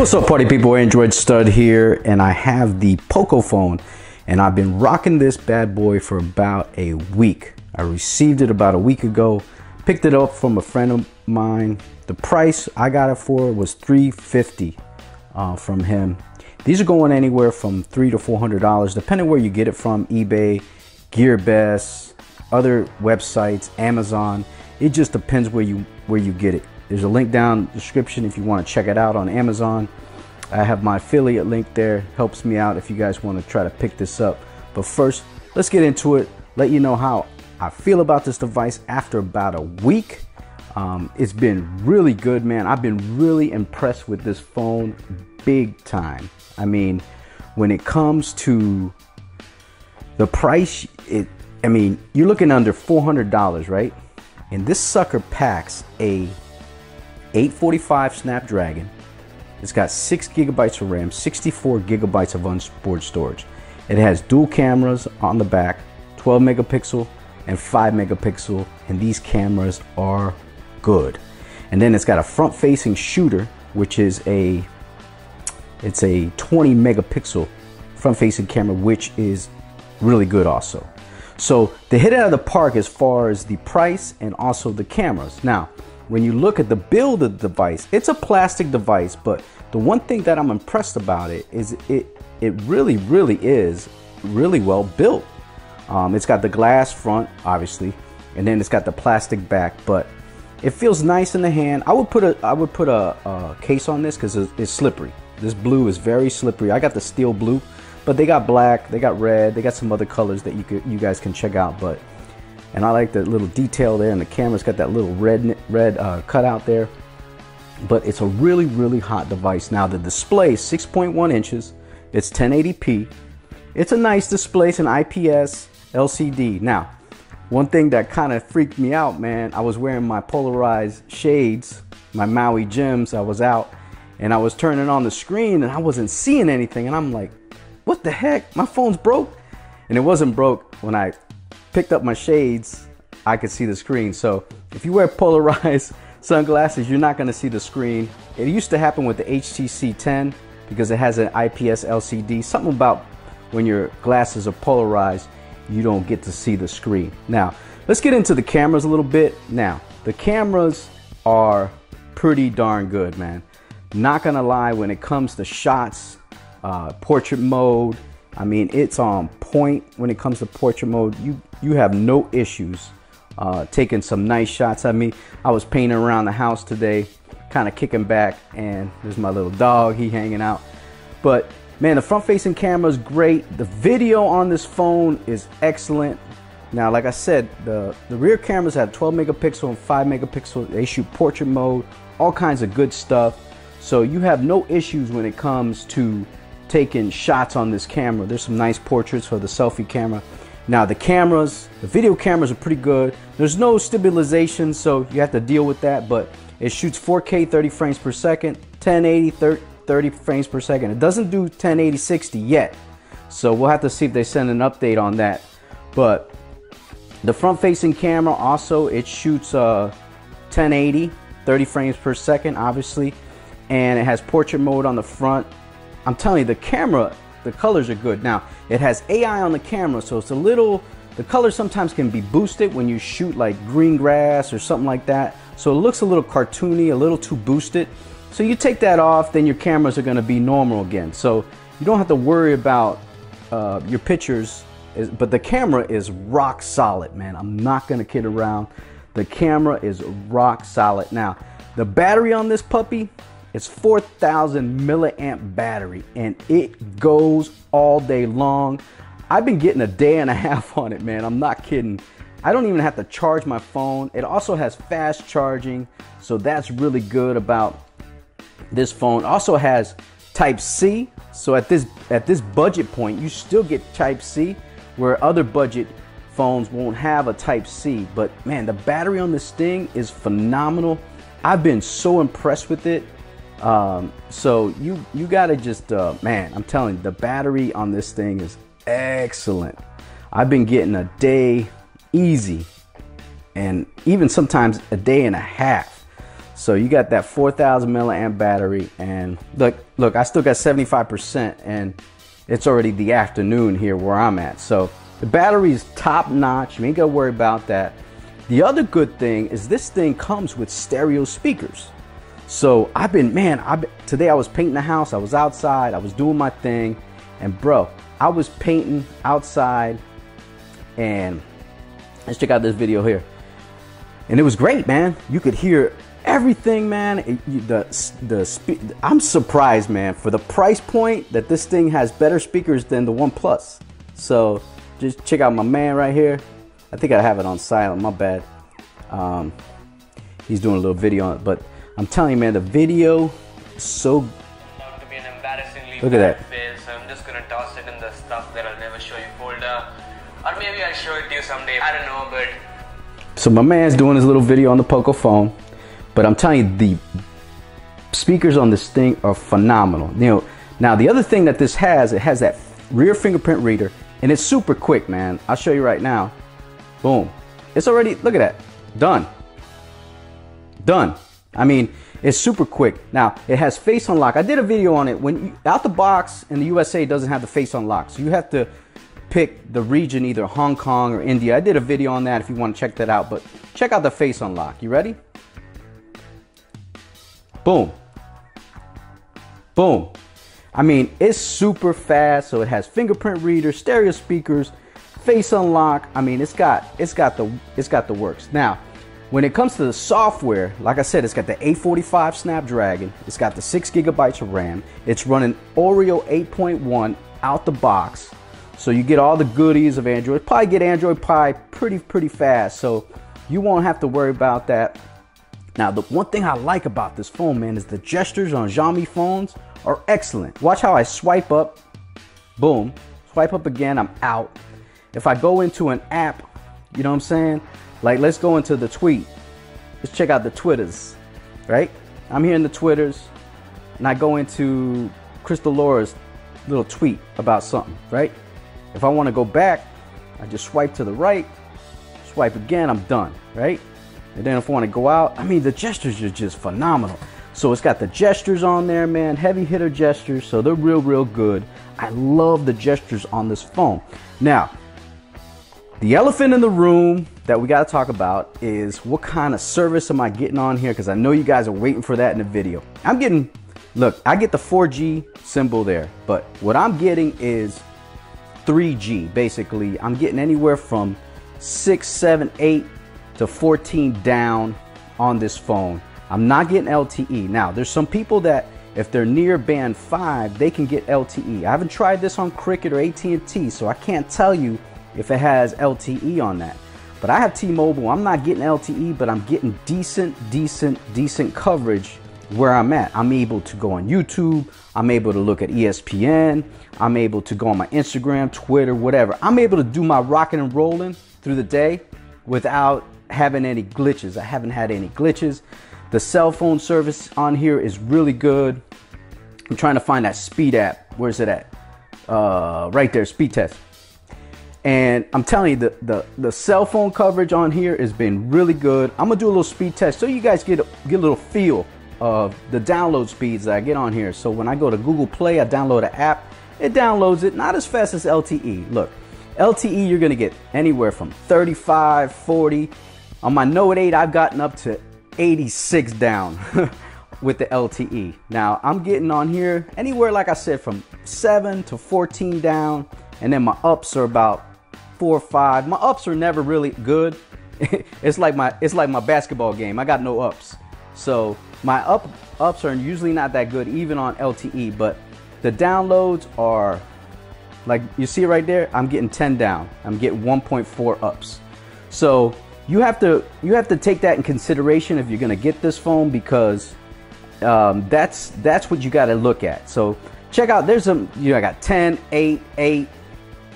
What's up, party people? Android Stud here, and I have the Pocophone, and I've been rocking this bad boy for about a week. I received it about a week ago, picked it up from a friend of mine. The price I got it for was $350 from him. These are going anywhere from $300 to $400, depending where you get it from. eBay, GearBest, other websites, Amazon. It just depends where you get it. There's a link down in the description if you want to check it out on Amazon. I have my affiliate link there. Helps me out if you guys want to try to pick this up. But first, let's get into it. Let you know how I feel about this device after about a week. It's been really good, man. I've been really impressed with this phone big time. I mean, when it comes to the price, I mean, you're looking under $400, right? And this sucker packs a 845 Snapdragon. It's got 6 gigabytes of RAM, 64 gigabytes of onboard storage. It has dual cameras on the back, 12 megapixel and 5 megapixel, and these cameras are good. And then it's got a front-facing shooter, which is a 20 megapixel front-facing camera, which is really good also. So they hit it out of the park as far as the price and also the cameras. Now, when you look at the build of the device, it's a plastic device, but the one thing that I'm impressed about it is it really is really well built. It's got the glass front, obviously, and then it's got the plastic back, but it feels nice in the hand. I would put a case on this because it's slippery. This blue is very slippery. I got the steel blue, but they got black, they got red, they got some other colors that you guys can check out. And I like the little detail there, and the camera's got that little red cutout there. But it's a really hot device. Now the display is 6.1 inches. It's 1080p. It's a nice display. It's an IPS LCD. Now, one thing that kind of freaked me out, man, I was wearing my polarized shades, my MIUI gems. I was out, and I was turning on the screen, and I wasn't seeing anything. And I'm like, what the heck? My phone's broke? And it wasn't broke. When I picked up my shades, I could see the screen. So if you wear polarized sunglasses, you're not going to see the screen. It used to happen with the HTC 10 because it has an IPS LCD. Something about when your glasses are polarized, you don't get to see the screen. Now, let's get into the cameras a little bit. Now, the cameras are pretty darn good, man. Not going to lie, when it comes to shots, portrait mode, I mean, it's on point when it comes to portrait mode. You have no issues taking some nice shots. I mean, I was painting around the house today, kind of kicking back, and there's my little dog, he hanging out. But man, the front-facing camera is great. The video on this phone is excellent. Now, like I said, the rear cameras have 12 megapixel and 5 megapixel. They shoot portrait mode, all kinds of good stuff. So you have no issues when it comes to taking shots on this camera. There's some nice portraits for the selfie camera. Now the video cameras are pretty good. There's no stabilization, so you have to deal with that, but it shoots 4K 30 frames per second, 1080 30 frames per second. It doesn't do 1080 60 yet, so we'll have to see if they send an update on that. But the front facing camera also, it shoots 1080 30 frames per second, obviously, and it has portrait mode on the front. I'm telling you, the camera, the colors are good. Now, it has AI on the camera, so it's a little, the colors sometimes can be boosted when you shoot like green grass or something like that. So it looks a little cartoony, a little too boosted. So you take that off, then your cameras are gonna be normal again. So you don't have to worry about your pictures, but the camera is rock solid, man. I'm not gonna kid around. The camera is rock solid. Now, the battery on this puppy, it's 4,000 milliamp battery, and it goes all day long. I've been getting a day and a half on it, man. I'm not kidding. I don't even have to charge my phone. It also has fast charging, so that's really good about this phone. It also has Type C, so at this budget point, you still get Type C, where other budget phones won't have a Type C. But man, the battery on this thing is phenomenal. I've been so impressed with it. So you gotta just, man, I'm telling you, the battery on this thing is excellent. I've been getting a day easy, and even sometimes a day and a half. So you got that 4,000 milliamp battery, and look, look, I still got 75% and it's already the afternoon here where I'm at. So the battery is top notch. You ain't gotta worry about that. The other good thing is this thing comes with stereo speakers. So today I was painting the house. I was outside, I was doing my thing, and bro, I was painting outside, and let's check out this video here. And it was great, man. You could hear everything, man. I'm surprised, man, for the price point that this thing has better speakers than the OnePlus. So just check out my man right here. I think I have it on silent, my bad. He's doing a little video on it, but I'm telling you, man, the video is so. To be an embarrassingly look at that. Fail, so I'm just gonna toss it in the stuff that I'll never show you folder, or maybe I'll show it to you someday. I don't know, but. So my man's doing his little video on the Pocophone, but I'm telling you, the speakers on this thing are phenomenal. You know, now the other thing that this has, it has that rear fingerprint reader, and it's super quick, man. I'll show you right now. Boom. It's already, look at that, done. Done. I mean, it's super quick. Now, it has face unlock. I did a video on it. When out the box in the USA, it doesn't have the face unlock. So you have to pick the region, either Hong Kong or India. I did a video on that if you want to check that out. But check out the face unlock. You ready? Boom. Boom. I mean, it's super fast. So it has fingerprint reader, stereo speakers, face unlock. I mean, it's got the works. Now, when it comes to the software, like I said, it's got the A45 Snapdragon. It's got the 6 gigabytes of RAM. It's running Oreo 8.1 out the box. So you get all the goodies of Android. Probably get Android Pie pretty fast. So you won't have to worry about that. Now, the one thing I like about this phone, man, is the gestures on Xiaomi phones are excellent. Watch how I swipe up. Boom. Swipe up again, I'm out. If I go into an app, you know what I'm saying? Like, let's go into the tweet. Let's check out the Twitters, right? I'm here in the Twitters, and I go into Crystal Laura's little tweet about something, right? If I want to go back, I just swipe to the right, swipe again, I'm done, right? And then if I want to go out, I mean, the gestures are just phenomenal. So it's got the gestures on there, man, heavy hitter gestures, so they're real good. I love the gestures on this phone. Now, the elephant in the room that we got to talk about is what kind of service am I getting on here? Because I know you guys are waiting for that in the video. I'm getting, look, I get the 4G symbol there, but what I'm getting is 3G. Basically, I'm getting anywhere from 6, 7, 8 to 14 down on this phone. I'm not getting LTE. Now, there's some people that if they're near band 5, they can get LTE. I haven't tried this on Cricket or AT&T, so I can't tell you if it has LTE on that. But I have T-Mobile. I'm not getting LTE, but I'm getting decent coverage where I'm at. I'm able to go on YouTube. I'm able to look at ESPN. I'm able to go on my Instagram, Twitter, whatever. I'm able to do my rocking and rolling through the day without having any glitches. I haven't had any glitches. The cell phone service on here is really good. I'm trying to find that speed app. Where's it at? Right there, speed test. And I'm telling you, the cell phone coverage on here has been really good. I'm gonna do a little speed test so you guys get a little feel of the download speeds that I get on here. So when I go to Google Play, I download an app. It downloads it, not as fast as LTE. Look, LTE, you're gonna get anywhere from 35, 40. On my Note 8, I've gotten up to 86 down with the LTE. Now, I'm getting on here anywhere, like I said, from 7 to 14 down. And then my ups are about 4 or 5. My ups are never really good. It's like my basketball game. I got no ups. So my ups are usually not that good, even on LTE. But the downloads are, like you see right there, I'm getting 10 down. I'm getting 1.4 ups. So you have to take that in consideration if you're gonna get this phone, because that's what you got to look at. So check out. There's some. I got 10, 8, 8.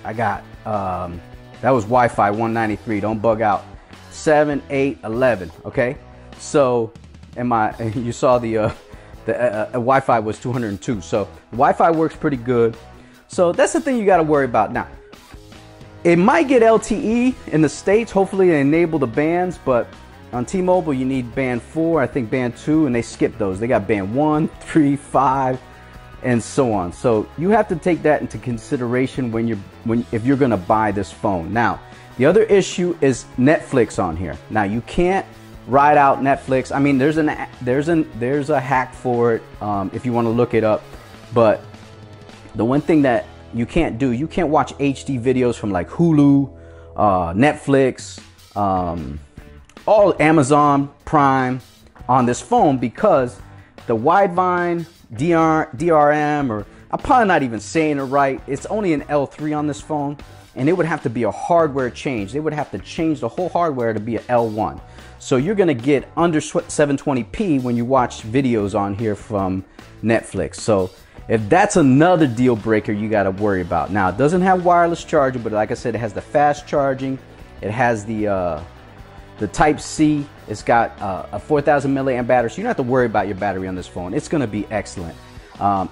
I got that was Wi-Fi 193. Don't bug out. 7, 8, 11. Okay. So you saw the Wi-Fi was 202. So Wi-Fi works pretty good. So that's the thing you got to worry about. Now, it might get LTE in the States. Hopefully they enable the bands, but on T-Mobile you need band 4, I think band 2, and they skip those. They got band 1, 3, 5. and so on. So you have to take that into consideration if you're gonna buy this phone. Now, the other issue is Netflix on here. Now you can't ride out Netflix. I mean, there's a hack for it if you want to look it up. But the one thing that you can't do, you can't watch HD videos from like Hulu, Netflix, all Amazon Prime on this phone, because the Widevine DRM, or I'm probably not even saying it right, it's only an L3 on this phone, and it would have to be a hardware change. They would have to change the whole hardware to be an L1. So you're gonna get under 720p when you watch videos on here from Netflix. So if that's another deal breaker you gotta worry about. Now, it doesn't have wireless charging, but like I said, it has the fast charging. It has the Type C. It's got a 4,000 milliamp battery, so you don't have to worry about your battery on this phone. It's gonna be excellent.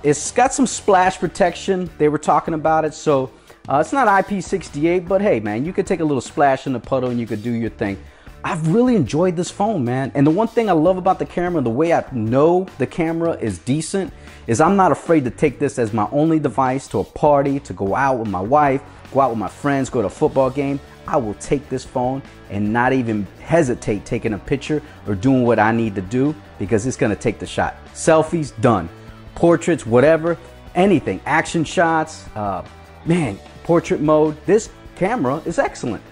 It's got some splash protection. They were talking about it, so it's not IP68, but hey, man, you could take a little splash in the puddle and you could do your thing. I've really enjoyed this phone, man. And the one thing I love about the camera, the way I know the camera is decent, is I'm not afraid to take this as my only device to a party, to go out with my wife, go out with my friends, go to a football game. I will take this phone and not even hesitate taking a picture or doing what I need to do, because it's gonna take the shot. Selfies, done. Portraits, whatever, anything. Action shots, man, portrait mode. This camera is excellent.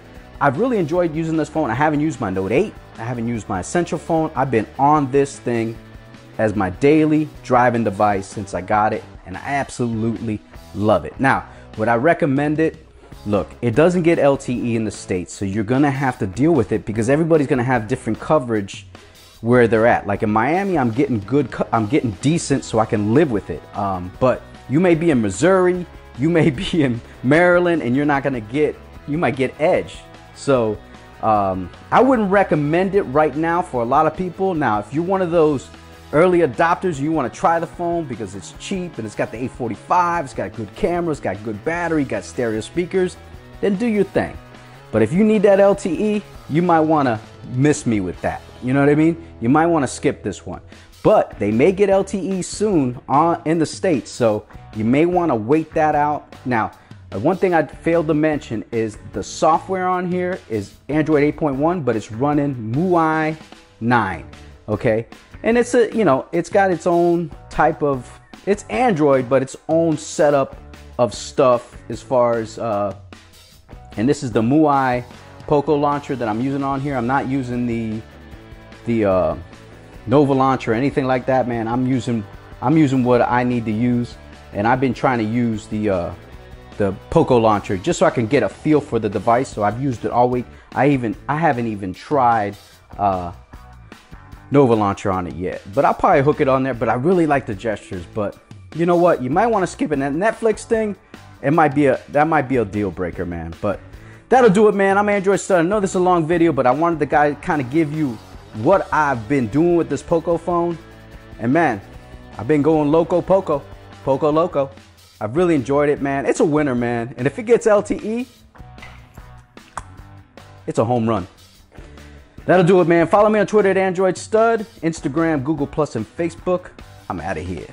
I've really enjoyed using this phone. I haven't used my Note 8. I haven't used my Essential phone. I've been on this thing as my daily driving device since I got it, and I absolutely love it. Now, would I recommend it? Look, it doesn't get LTE in the States, so you're gonna have to deal with it, because everybody's gonna have different coverage where they're at. Like in Miami, I'm getting decent, so I can live with it. But you may be in Missouri, you may be in Maryland, and you're not gonna get, you might get edge. So I wouldn't recommend it right now for a lot of people. Now, if you're one of those early adopters, you want to try the phone because it's cheap and it's got the 845, it's got good camera, it's got good battery, got stereo speakers, then do your thing. But if you need that LTE, you might want to miss me with that. You know what I mean? You might want to skip this one. But they may get LTE soon in the States, so you may want to wait that out. Now, one thing I failed to mention is the software on here is Android 8.1, but it's running MIUI 9, okay? And it's a, you know, it's got its own type of, it's Android, but its own setup of stuff as far as, and this is the MIUI Poco launcher that I'm using on here. I'm not using the Nova launcher or anything like that, man. I'm using what I need to use, and I've been trying to use the Poco launcher just so I can get a feel for the device. So I've used it all week. I haven't even tried Nova launcher on it yet, but I'll probably hook it on there. But I really like the gestures. But you know what? You might want to skip it. That Netflix thing, that might be a deal breaker, man. But that'll do it, man. I'm Android Stud. I know this is a long video, but I wanted to kind of give you what I've been doing with this Poco phone. And man, I've been going loco Poco loco. I've really enjoyed it, man. It's a winner, man. And if it gets LTE, it's a home run. That'll do it, man. Follow me on Twitter at Android Stud, Instagram, Google Plus, and Facebook. I'm out of here.